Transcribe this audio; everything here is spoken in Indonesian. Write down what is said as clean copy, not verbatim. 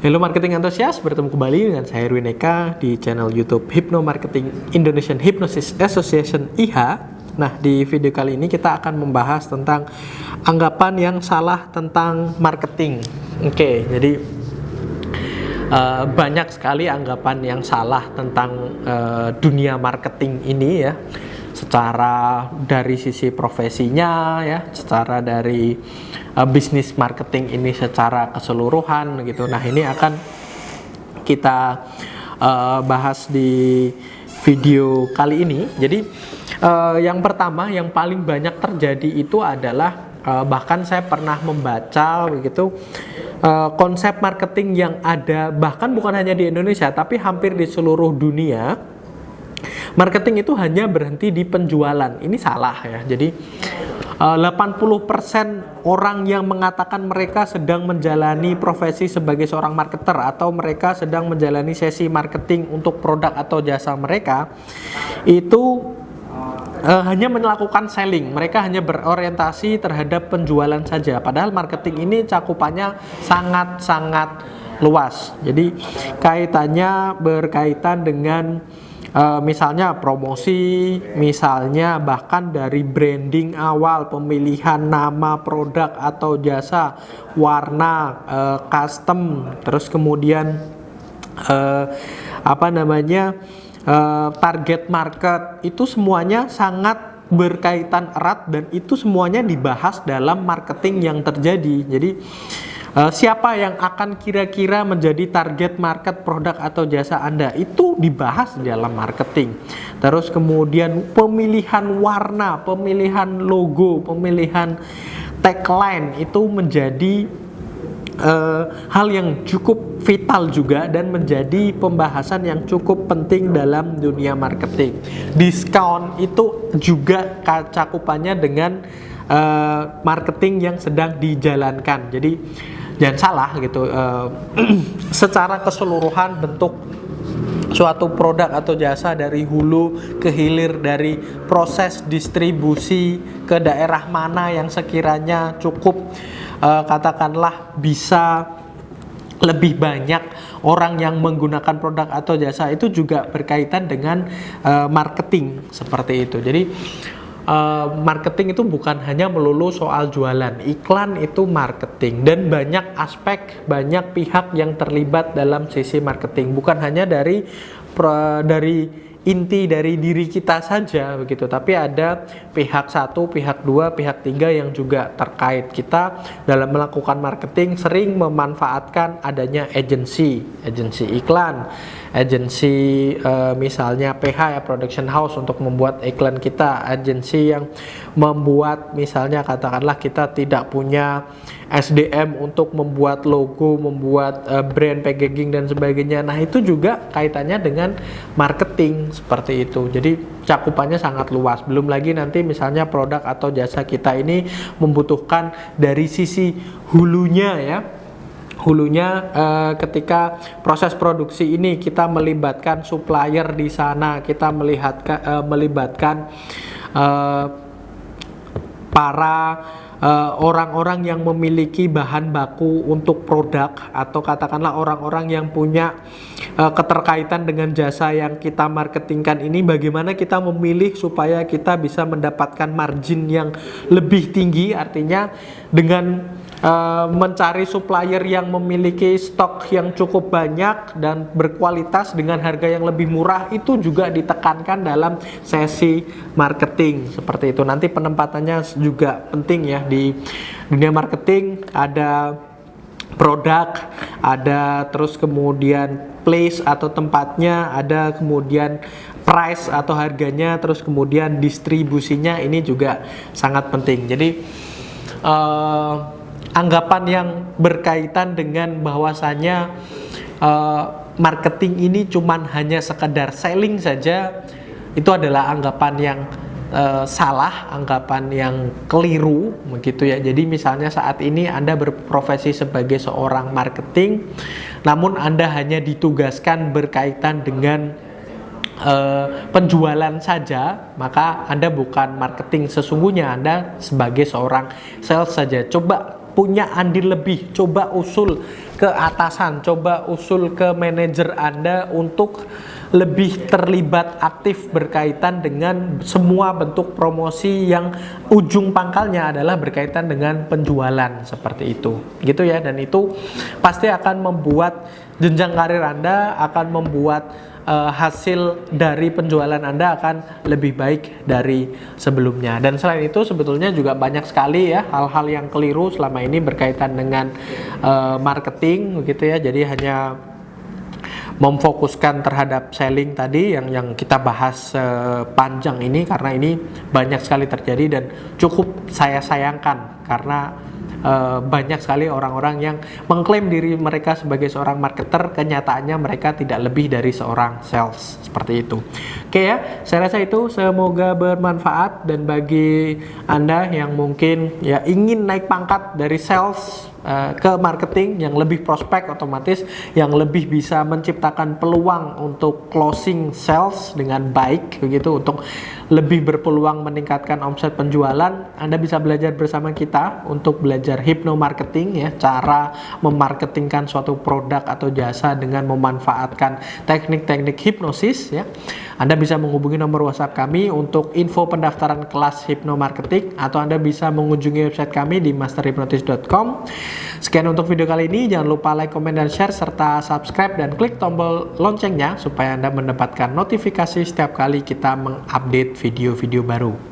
Halo marketing antusias, bertemu kembali dengan saya Erwin Eka di channel YouTube Hypno Marketing Indonesian Hypnosis Association (IH). Nah, di video kali ini kita akan membahas tentang anggapan yang salah tentang marketing. Oke, jadi banyak sekali anggapan yang salah tentang dunia marketing ini ya. Secara dari sisi profesinya ya, secara dari bisnis marketing ini secara keseluruhan gitu. Nah, ini akan kita bahas di video kali ini. Jadi yang pertama yang paling banyak terjadi itu adalah bahkan saya pernah membaca begitu konsep marketing yang ada bahkan bukan hanya di Indonesia tapi hampir di seluruh dunia. Marketing itu hanya berhenti di penjualan. Ini salah ya. Jadi 80% orang yang mengatakan mereka sedang menjalani profesi sebagai seorang marketer atau mereka sedang menjalani sesi marketing untuk produk atau jasa mereka itu hanya melakukan selling. Mereka hanya berorientasi terhadap penjualan saja. Padahal marketing ini cakupannya sangat-sangat luas. Jadi kaitannya berkaitan dengan misalnya promosi, misalnya bahkan dari branding awal, pemilihan nama produk atau jasa, warna, custom, terus kemudian target market, itu semuanya sangat berkaitan erat dan itu semuanya dibahas dalam marketing yang terjadi. Jadi siapa yang akan kira-kira menjadi target market produk atau jasa Anda itu dibahas dalam marketing. Terus kemudian pemilihan warna, pemilihan logo, pemilihan tagline itu menjadi hal yang cukup vital juga dan menjadi pembahasan yang cukup penting dalam dunia marketing. Diskon itu juga cakupannya dengan marketing yang sedang dijalankan. Jadi jangan salah gitu, secara keseluruhan bentuk suatu produk atau jasa dari hulu ke hilir, dari proses distribusi ke daerah mana yang sekiranya cukup katakanlah bisa lebih banyak orang yang menggunakan produk atau jasa itu juga berkaitan dengan marketing seperti itu. Jadi marketing itu bukan hanya melulu soal jualan, iklan itu marketing dan banyak aspek, banyak pihak yang terlibat dalam sisi marketing, bukan hanya dari inti dari diri kita saja begitu, tapi ada pihak satu, pihak dua, pihak tiga yang juga terkait. Kita dalam melakukan marketing sering memanfaatkan adanya agensi iklan, agensi misalnya PH ya, production house untuk membuat iklan kita, agensi yang membuat misalnya katakanlah kita tidak punya SDM untuk membuat logo, membuat brand packaging dan sebagainya. Nah, itu juga kaitannya dengan marketing seperti itu. Jadi cakupannya sangat luas. Belum lagi nanti misalnya produk atau jasa kita ini membutuhkan dari sisi hulunya ya. Hulunya ketika proses produksi ini kita melibatkan supplier di sana, kita melibatkan para orang-orang yang memiliki bahan baku untuk produk atau katakanlah orang-orang yang punya keterkaitan dengan jasa yang kita marketingkan ini, bagaimana kita memilih supaya kita bisa mendapatkan margin yang lebih tinggi. Artinya dengan mencari supplier yang memiliki stok yang cukup banyak dan berkualitas dengan harga yang lebih murah itu juga ditekankan dalam sesi marketing seperti itu. Nanti penempatannya juga penting ya di dunia marketing. Ada produk, ada terus kemudian place atau tempatnya, ada kemudian price atau harganya, terus kemudian distribusinya, ini juga sangat penting. Jadi anggapan yang berkaitan dengan bahwasannya marketing ini cuman hanya sekedar selling saja, itu adalah anggapan yang salah, anggapan yang keliru begitu ya. Jadi misalnya saat ini Anda berprofesi sebagai seorang marketing, namun Anda hanya ditugaskan berkaitan dengan penjualan saja, maka Anda bukan marketing sesungguhnya, Anda sebagai seorang sales saja. Coba punya andil lebih, coba usul ke atasan, coba usul ke manajer Anda untuk lebih terlibat aktif berkaitan dengan semua bentuk promosi yang ujung pangkalnya adalah berkaitan dengan penjualan, seperti itu gitu ya. Dan itu pasti akan membuat jenjang karir Anda, akan membuat hasil dari penjualan Anda akan lebih baik dari sebelumnya. Dan selain itu sebetulnya juga banyak sekali ya hal-hal yang keliru selama ini berkaitan dengan marketing gitu ya. Jadi hanya memfokuskan terhadap selling tadi yang kita bahas panjang ini, karena ini banyak sekali terjadi dan cukup saya sayangkan karena banyak sekali orang-orang yang mengklaim diri mereka sebagai seorang marketer, kenyataannya mereka tidak lebih dari seorang sales, seperti itu. Oke ya, saya rasa itu semoga bermanfaat. Dan bagi Anda yang mungkin ya ingin naik pangkat dari sales ke marketing yang lebih prospek, otomatis yang lebih bisa menciptakan peluang untuk closing sales dengan baik begitu, untuk lebih berpeluang meningkatkan omset penjualan, Anda bisa belajar bersama kita untuk belajar hypnomarketing ya, cara memarketingkan suatu produk atau jasa dengan memanfaatkan teknik-teknik hipnosis ya. Anda bisa menghubungi nomor WhatsApp kami untuk info pendaftaran kelas hypnomarketing, atau Anda bisa mengunjungi website kami di masterhypnosis.com. Sekian untuk video kali ini, jangan lupa like, komen, dan share, serta subscribe dan klik tombol loncengnya supaya Anda mendapatkan notifikasi setiap kali kita mengupdate video-video baru.